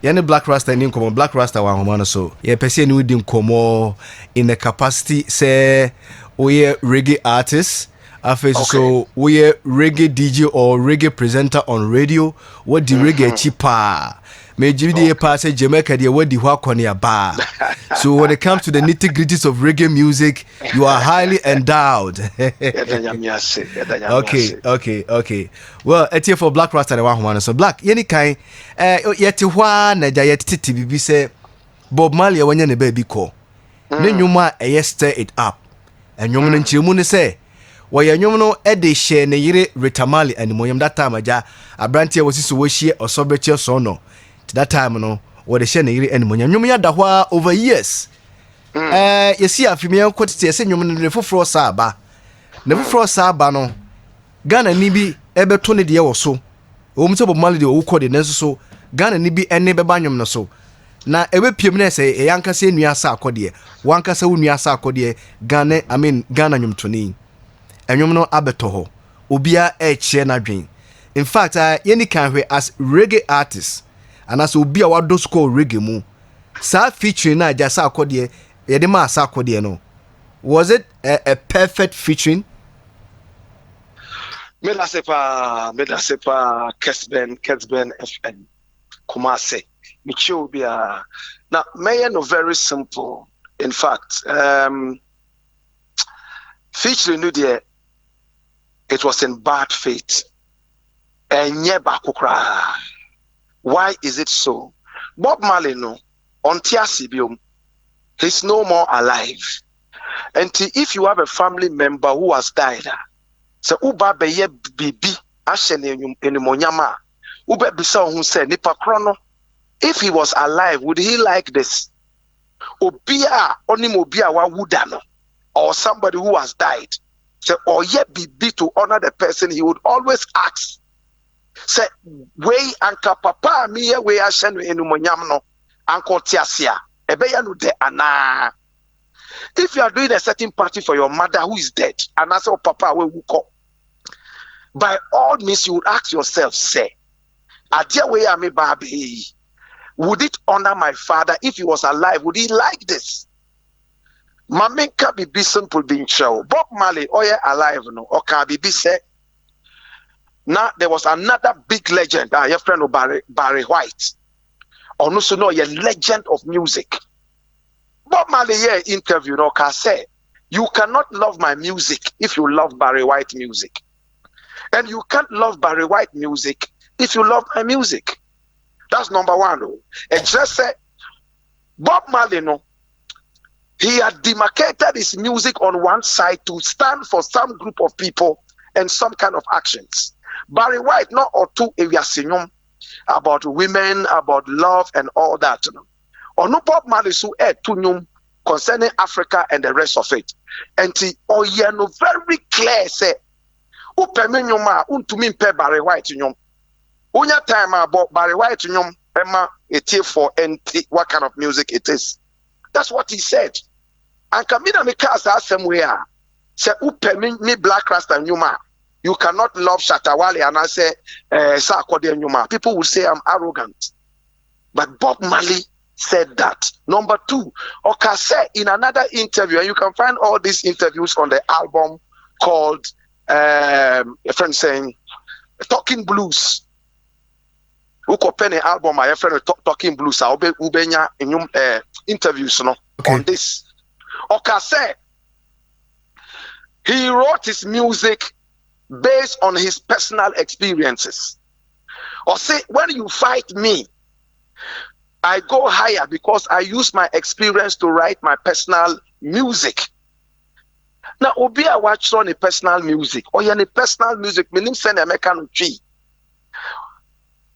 Yene Blakk Rasta in komo Blakk Rasta wa homa no so. Ye pese ni wudi komo in the capacity say we reggae artist. So we reggae DJ or reggae presenter on radio. What the reggae cheaper? May GD pass Jamaica the what the wakonia bar. So when it comes to the nitty-gritties of reggae music, you are highly endowed. Okay. Well, it's here for Blakk Rasta I'm. So Black, any kind yet one yet TTB say Bob Marley when you baby call. Then you might stir it up. And you and Chimuni say, why you know Eddie share ne yire Retamali and Moyam that time aja a branch was his wish or sobriety sono. To that time no what the share ne yire and Moyam Dahwa over years. You see a female quantity say you never frost saba. Never frost saba no. Ghana nibi ebe 20 de or so. Bob Marley de uko de so Ghana nibi ene bebanyum no so. Na ebe piemne say e yanka se nua sa akode wanka sa nua sa akode Ghana Ghana nyum toni enwum no abeto ho obia e che na dwen. In fact yeni kan hwe as reggae artist and as obia wado score reggae mu sa featuring na ja sa akode ye de ma sa akode no, was it a perfect featuring? Me la sepa Kesben FN Kumase Michobia. Now, may no very simple. In fact, featuring Nudia, it was in bad faith. Why is it so? Bob Marley no on Tiasibium, he's no more alive. And if you have a family member who has died, so uba beye bibi ashene enimonyama ube bisa who said nipa krono. If he was alive, would he like this? Obia onimobia wa wudano, or somebody who has died. So or yet be to honor the person, he would always ask. Say, way anka papa mi we ashenu enumonyamno, anko tiasia, ebeya no de ana. If you are doing a certain party for your mother who is dead, and I say, oh, papa, we will call. By all means, you would ask yourself, say, adia we ame baby. Would it honor my father if he was alive? Would he like this? Mamenka be simple being show. Bob Marley, oye alive no. Oka bibi say. Now there was another big legend. Your friend Barry White. Or no, so no, a legend of music. Bob Marley here interview no can say, you cannot love my music if you love Barry White music, and you can't love Barry White music if you love my music. That's number one. And just say, Bob Marley, no, he had demarcated his music on one side to stand for some group of people and some kind of actions. Barry White, not or two areas about women, about love, and all that. Or no Bob Marley so to concerning Africa and the rest of it. And no very clear say, Upemenyoma untumin pe Barry White Unya time about Barry White Emma it for what kind of music it is. That's what he said. And Kamina Mikasa somewhere say me Blakk Rasta I'm. You cannot love Shatawale and I say Sarkodie Efya. People will say I'm arrogant. But Bob Marley said that. Number two, Oka said in another interview, and you can find all these interviews on the album called a friend saying Talking Blues. Who open the album, my friend Talking Blues, I'll be ubenya in interviews on this. Oka said he wrote his music based on his personal experiences. Or say, when you fight me, I go higher because I use my experience to write my personal music. Now, Obia watch on a personal music, or any personal music, meaning send American tree.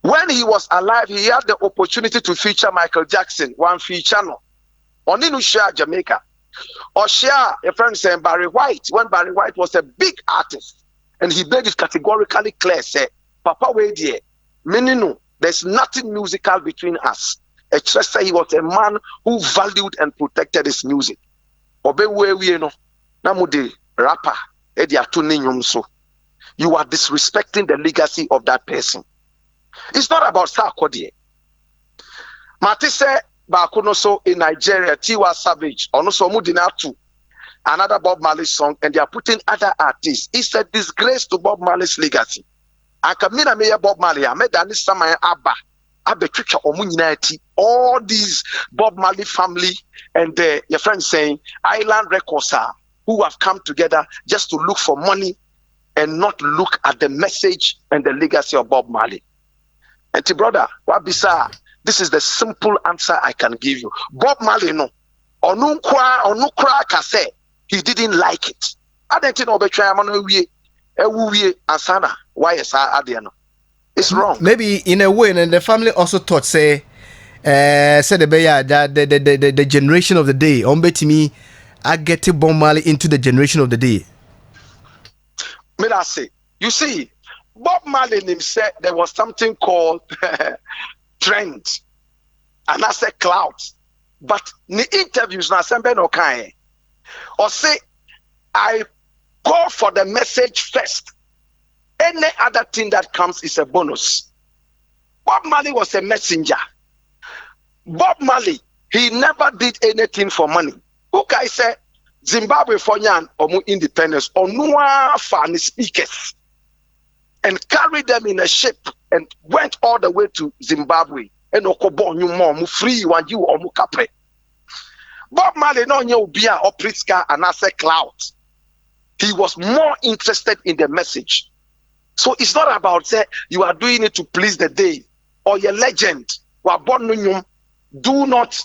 When he was alive, he had the opportunity to feature Michael Jackson, one feature no. On Inusha, Jamaica. Or share a friend saying Barry White, when Barry White was a big artist, and he made it categorically clear, say, Papa Wade, meaning there's nothing musical between us. It's just say he was a man who valued and protected his music. Obe we no, namude rapper, so. You are disrespecting the legacy of that person. It's not about Sarkodie. Mate say baako so in Nigeria, Tiwa Savage, ono so mu dinatu another Bob Marley song, and they are putting other artists. It's a disgrace to Bob Marley's legacy. Akamina meya Bob Marley, I made any summer Abba Tricha Omunati, all these Bob Marley family and your friends saying Island Records who have come together just to look for money and not look at the message and the legacy of Bob Marley. And brother, what bisa? This is the simple answer I can give you. Bob Marley no, onukra kase. He didn't like it. I didn't know asana. Why is no? It's wrong. Maybe in a way, and the family also thought say said the generation of the day. Bet me, I get to Bob Marley into the generation of the day. May I say? You see, Bob Marley himself, there was something called trend, and I said clouds. But the interviews na sembe no kind. Or say, I call for the message first. Any other thing that comes is a bonus. Bob Marley was a messenger. Bob Marley, he never did anything for money. Who can say Zimbabwe for Yan or independence or no fan speakers and carried them in a ship and went all the way to Zimbabwe and Okobo you more free one you or mukapre. Bob Marley no nye ubia or Pritzker and I say cloud. He was more interested in the message. So it's not about say you are doing it to please the day or your legend. Do not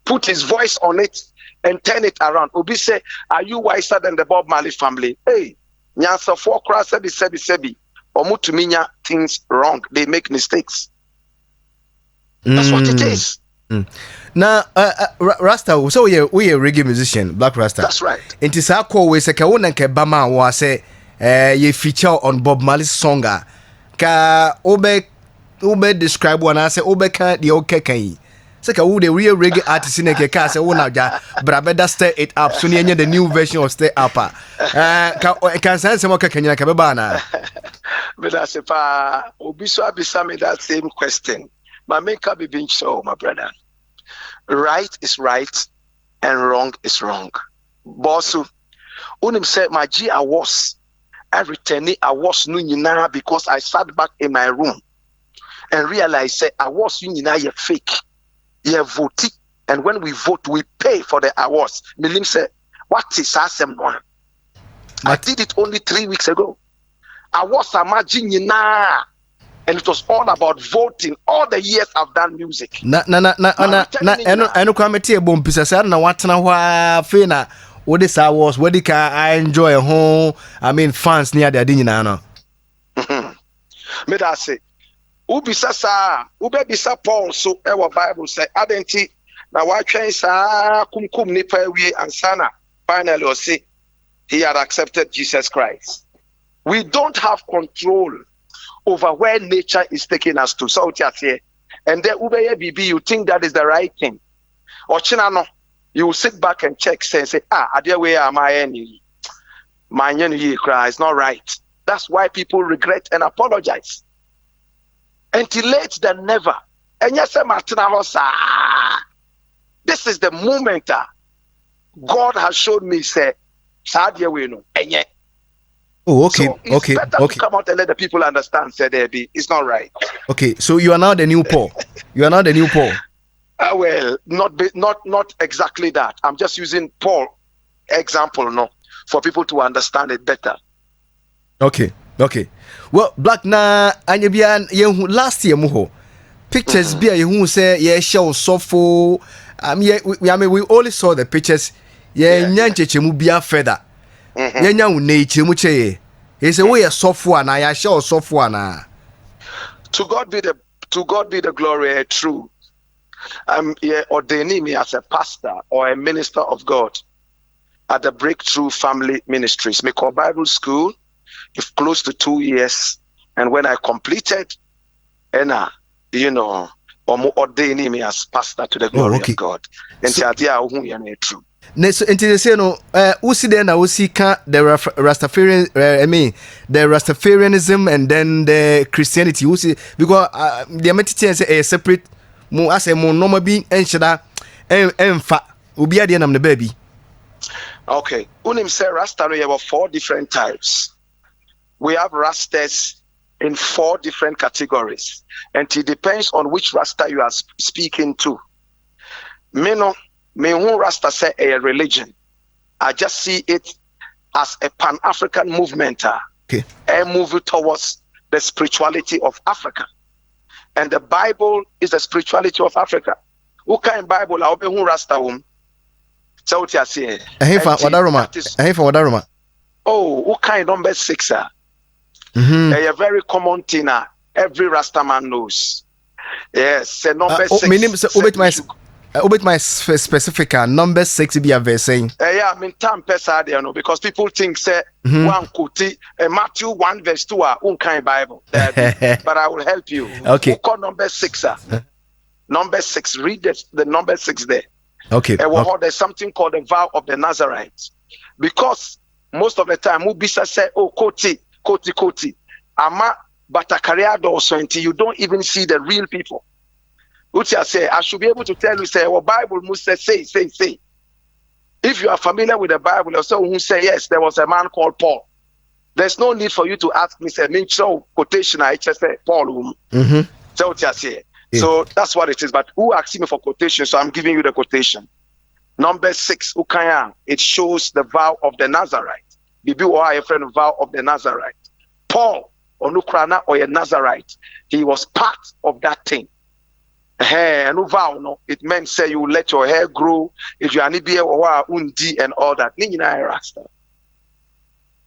put his voice on it and turn it around. Obi say, are you wiser than the Bob Marley family? Hey, nyansa for cross sebi. Omutuminya things wrong. They make mistakes. That's what it is. Now, Rasta, so we are reggae musician, Blakk Rasta. That's right. Inti sa ko we se ka wona ke bama wa se ye feature on Bob Marley's song ka obe describe one say obe kan the okay kan se ka wo the real reggae artist in ke ka say wona ja brabeda stir it up so ne the new version of stir up ka sense mo ka kanya ka be ba na but I say pa obi so abisa me that same question. My make up be being so, my brother. Right is right and wrong is wrong. Bossu, unim said my G I was returning I was nu because I sat back in my room and realized say I was you fake. You vote and when we vote we pay for the awards. Milim said, what is asem one? I did it only 3 weeks ago. I was imagine and it was all about voting. All the years I've done music. Eno kwamete bom pisasa na watena hwa fe na what this was what I enjoy home. I mean fans near the nyina no. Me da say ubisasa ubebisa Paul so our Bible say adenti na watwen sa kumkum nipa wie ansana finally or say he had accepted Jesus Christ. We don't have control over where nature is taking us to. So here. And then Ubeye BB, you think that is the right thing. Or Chinano, you will sit back and check and say, adia where am I any? My cry is not right. That's why people regret and apologize. Until late than never. And yes, this is the moment God has showed me, say, Sadia we know. Oh, okay, so it's better to come out and let the people understand. Say, it's not right. Okay, so you are now the new Paul. You are now the new Paul. Well, not exactly that. I'm just using Paul example, no, for people to understand it better. Okay. Well, Blakk na anyabia yehu last year muho pictures bia yehu say ye show sofo. We only saw the pictures. Ye nyancheche mu bia feather. Yenya unechi mu cheye. He say we software na ya show software na. To God be the glory. True. Ordaining me as a pastor or a minister of God at the Breakthrough Family Ministries. Me call Bible school. If close to 2 years, and when I completed, and ordaining me as pastor to the glory of God. And so, true. So until say no, usi then usi ka the Rastafarian, the Rastafarianism and then the Christianity usi because the Mediterranean say a separate Mo ase mo normal bi enhyeda emfa obi ade nam ne baby. Okay. Unim say Rasta we have 4 different types. We have Rastas in 4 different categories, and it depends on which Rasta you are speaking to. Me who Rasta say a religion. I just see it as a Pan-African movement. Okay. A move towards the spirituality of Africa. And the Bible is the spirituality of Africa. Who kind Bible I who Rasta so what you say? Wadaroma. Oh, who kind number 6? A very common thing every Rasta man knows. Yes, say number 6. My name is Obit my specific number 6 be a verse saying. Yeah, I mean time pesa there no because people think say one kuti Matthew 1 verse 2 kind Bible. But I will help you. Okay. Who call number 6? Number 6. Read the number 6 there. Okay. There's something called the vow of the Nazarites. Because most of the time Mubisa say, oh, koti. Ama batakaria also until you don't even see the real people. Which I say, I should be able to tell you, say, well, Bible must say. If you are familiar with the Bible, or someone who say, yes, there was a man called Paul. There's no need for you to ask me, say, quotation, I just say, Paul. So what I say. Yeah. So that's what it is. But who asked me for quotation? So I'm giving you the quotation. Number 6, Ukaya, it shows the vow of the Nazarite. Bibi or a friend of vow of the Nazarite. Paul, Onukrana or a Nazarite, he was part of that thing. And vow, no, it meant say you let your hair grow if you are nibia or undi and all that. Nina Rasta.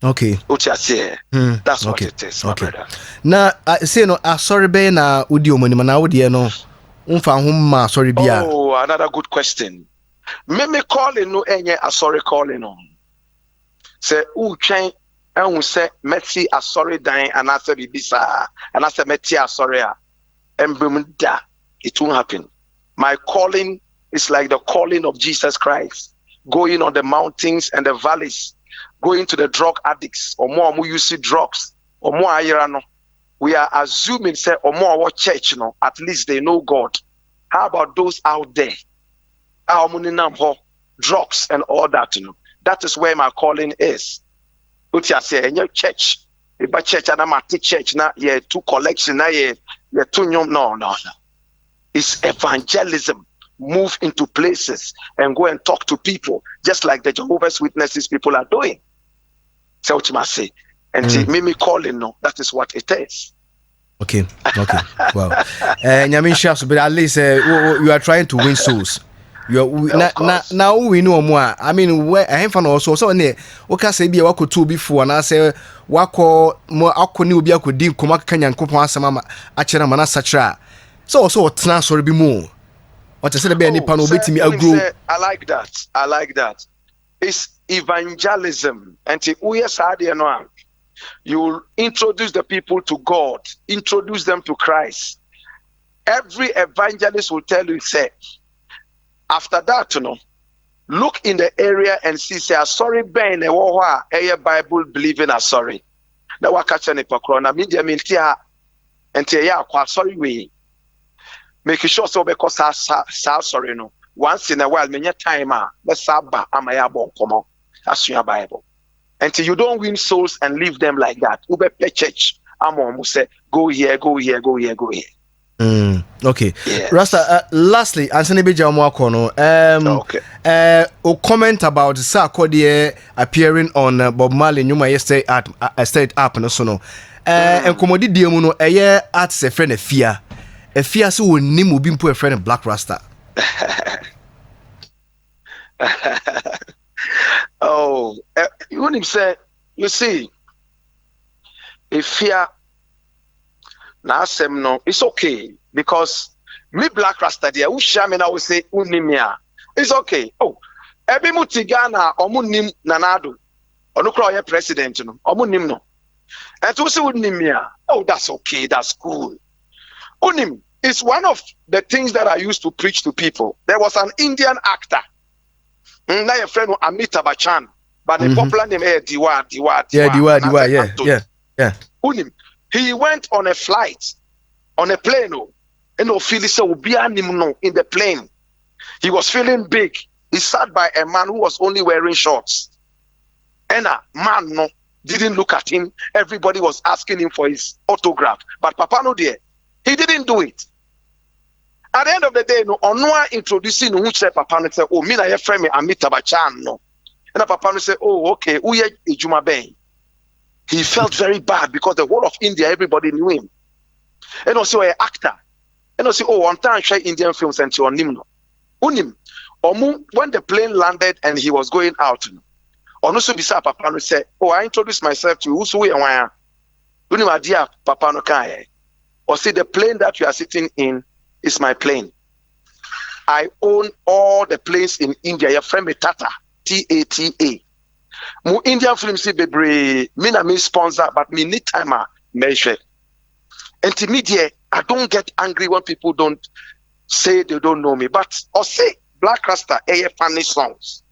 Okay. That's what okay. It is, my brother. Now I say no, sorry be na udi omonima na udi no. Unfa humma sorry bia. Oh, another good question. Me calling no enye sorry calling on. Say twen and say meti sorry dying and I say bibisa and I say meti sorry embumda. It won't happen. My calling is like the calling of Jesus Christ, going on the mountains and the valleys, going to the drug addicts, or more who use drugs, or more ayirano. We are assuming, say, or more our church, no, at least they know God. How about those out there? Drugs and all that, you know. That is where my calling is. What you say in your church? If a church and I'm at the church now, yeah, 2 collection now, yeah, 2 no. It's evangelism. Move into places and go and talk to people, just like the Jehovah's Witnesses people are doing. So what you must say. And me calling, no, that is what it is. Okay. Wow. But at least you are trying to win souls. Now we know more. I mean, where I am from also. So ne, okay, say be wako 2 before, and I say wako more akoni ubi ako di kuma kanya nkupon asama achera mana sachra. So tena sorry be more. What I said be any panel bit me agro. I like that. It's evangelism. And you introduce the people to God, introduce them to Christ. Every evangelist will tell you, say, after that, you know, look in the area and see, say, sorry, Ben, a Bible believing a sorry. Now, what catch any pacrona, media mintia, and tia, sorry, we make sure so because sorry, no. Once in a while, many time, let's sabba, amayabo, come on, that's your Bible. Until you don't win souls and leave them like that. Ube play church, Amon say, go here. Okay. Yes. Rasta, lastly, Anthony Bijamoakono, a comment about Sarkodie appearing on Bob Marley Numa yesterday at State App and so no. And Commodity Diamuno, a year at a friend Efya so will name will be a friend of Blakk Rasta. You wouldn't say, you see, Efya. Now, no, it's okay because me Blakk Rasta there. Ushamina will say unimia. It's okay. Oh, every mutigana omunim nanado. Onukro president no. Omunim no. And to say unimia. Oh, that's okay. That's cool. Unim is one of the things that I used to preach to people. There was an Indian actor. Now your friend Amitabh Bachchan, but the popular name is Diwa. Yeah. Unim. He went on a flight, on a plane, And no feel so behind him no in the plane. He was feeling big. He sat by a man who was only wearing shorts. And a man no didn't look at him. Everybody was asking him for his autograph. But Papa no there. He didn't do it. At the end of the day, no, Onua introducing who said Papa no say, oh, me na your friend me Amita Bachan no. And Papa no say, oh, okay, uye ijuma ben. He felt very bad because the whole of India, everybody knew him. And also an actor. And also, oh, one time share Indian films and to onim no. Unim. Omu, when the plane landed and he was going out, Onusu bisa Papa no say, oh, I introduced myself to you. Who's we and Unim adia Papa no kai. Or say the plane that you are sitting in is my plane. I own all the planes in India. Your friend me Tata, T-A-T-A. Mu Indian film si bebre, me na me sponsor, but me need time measure. And to me, dear, I don't get angry when people don't say they don't know me. But or say Blakk Rasta funny songs.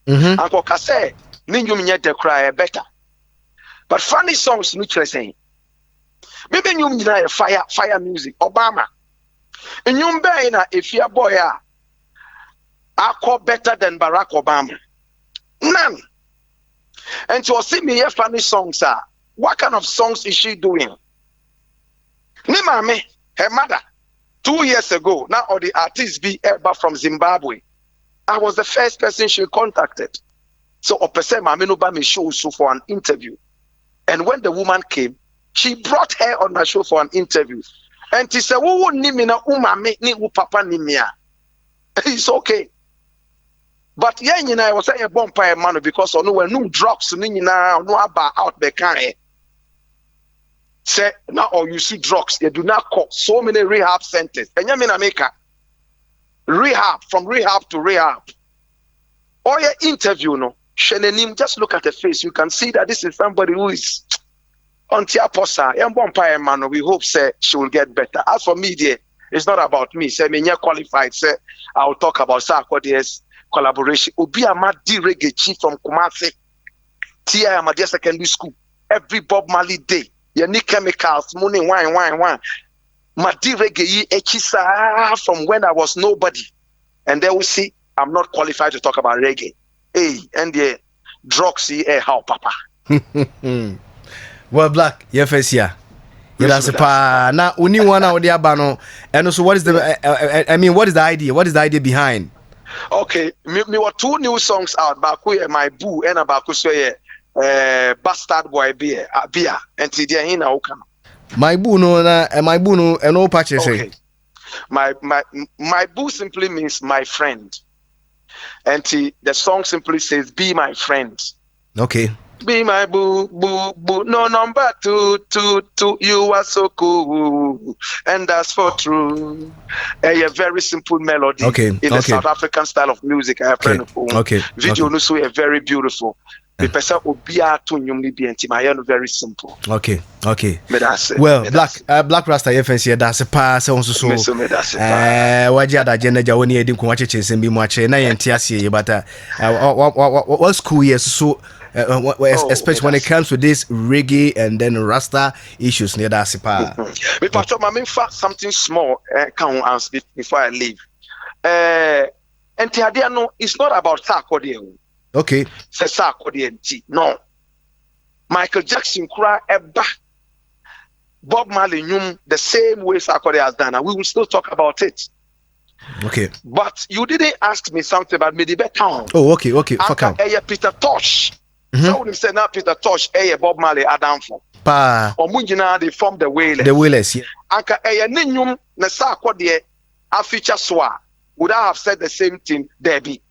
And for say, ninju minye de cry better. But funny songs, no saying. Maybe you mean fire music, Obama. And you na Efya boy I call better than Barack Obama. None. And to see me funny songs what kind of songs is she doing? Ni mame, her mother, 2 years ago, now all the artists be ever from Zimbabwe. I was the first person she contacted. So opese mame no ba me show so for an interview. And when the woman came, she brought her on my show for an interview. And she said, "Wo ni me na umame ni u papa ni me a." It's okay. But yeah, you know, I was saying a bonfire man because no when no drugs ni na no about out the can. Say now or you see drugs, they do not call so many rehab centers. And you mean America rehab from rehab to rehab. Or your interview, no, Shenenim, just look at the face. You can see that this is somebody who is on Tiaposa. Man, we hope say she will get better. As for me, dear, it's not about me. Say me qualified. Say I'll talk about Sarkodie's collaboration. Obi Amadi Reggae Chief from Kumasi. Tia Amadi Secondary School. Every Bob Marley day. You need chemicals, money, wine. Madi Reggae Echisa from when I was nobody. And they will see I'm not qualified to talk about reggae. Hey, and the drugs, how Papa. Well, Blakk, Efya. That's a pa. Now, only one out there, Bano. And also, what is the? I mean, what is the idea? What is the idea behind? Okay, me were 2 new songs out. Baku my boo and Baku say bastard boy beer, and today he now come. My boo no, my boo no, and no patches. Okay. My boo simply means my friend. And the song simply says, "Be my friend." Okay. Be my boo, no number 2, you are so cool, and that's for true. A very simple melody. Okay. In the South African style of music. I have video no so very beautiful. The person will be very simple. Okay. Well, Blakk Rasta Efya that's a pass on so. Waji ada agenda ja woni edim ko wacheche sembi mu ache na yentiase but what school years so especially when it comes to this reggae and then Rasta issues near that sipa. Me pastor ma me fa something small can answer before I leave. And tiadia no, it's not about Sarkodie. Okay. Say Sarkodie no. Michael Jackson cry eba. Bob Marley knew the same way Sarkodie has done, and we will still talk about it. Okay. But you didn't ask me something about Medibe Town. Oh, okay. Fuck out. Peter Tosh. So we say now Peter Tosh, Bob Marley, Adam for. Pa. Omunjina they form the Wailers. The Wailers, yeah. Anka ninyum na Sarkodie a feature swa. Would I have said the same thing, Debbie?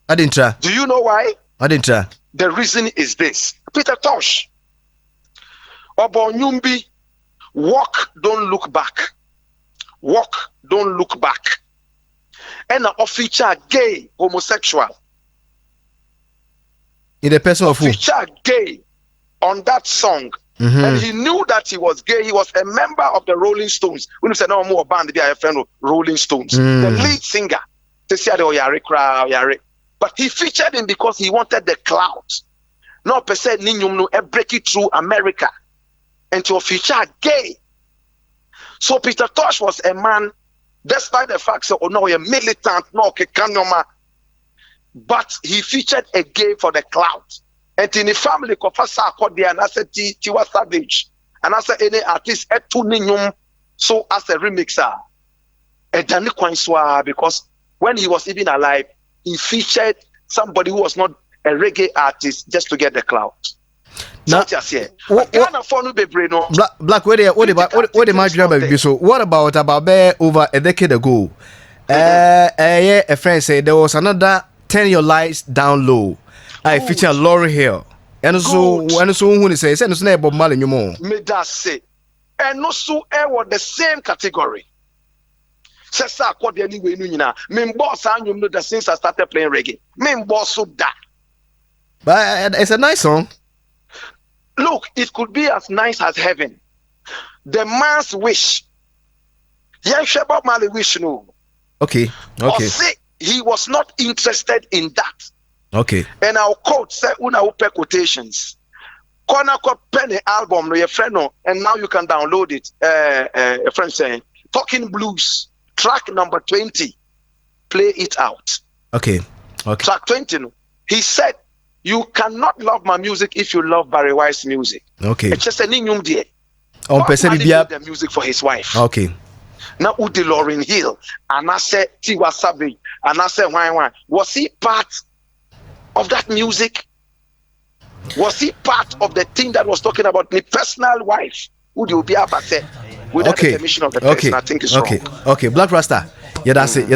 I didn't try. Do you know why? I didn't try. The reason is this. Peter Tosh. Obo Nyumbi, walk, don't look back. Walk, don't look back. And a feature gay, homosexual. In the person of who? Feature gay on that song. And he knew that he was gay. He was a member of the Rolling Stones. When you say no more band, they are a friend of Rolling Stones. The lead singer. They say but he featured him because he wanted the clout. No person ninyum no break it through America. And to feature gay. So Peter Tosh was a man, despite the fact that, oh no, a militant, no, but he featured a game for the cloud. And in the family, Sarkodie and I said Tiwa Savage, and I said any artist so as a remixer. Because when he was even alive, he featured somebody who was not a reggae artist just to get the clout. Now, Blakk, what about over a decade ago? A friend said there was another Turn Your Lights Down Low. I featured Lauryn Hill. And so when he says, and it's not Bob Marley anymore. Me that say, and also was the same category. Says Sarkodie anyway, me boss and you know that since I started playing reggae. Me boss so that. But it's a nice song. Look, it could be as nice as heaven. The man's wish. Yeah, Bob Marley wish no. Okay. Or say he was not interested in that. Okay. And our quote say una upe quotations. Corner penny album no your friend no, and now you can download it. A friend saying Talking Blues track number 20. Play it out. Okay. Track 20 no. He said you cannot love my music if you love Barry White's music. Okay. It's just a new dear. On the music for his wife. Okay. Now Udi Lauryn Hill and I said Tiwa Savage and I said why was he part of that music? Was he part of the thing that was talking about the personal wife? Would you be able to say without the permission of the person? I think it's wrong. Okay. Blakk Rasta. Yeah, that's it.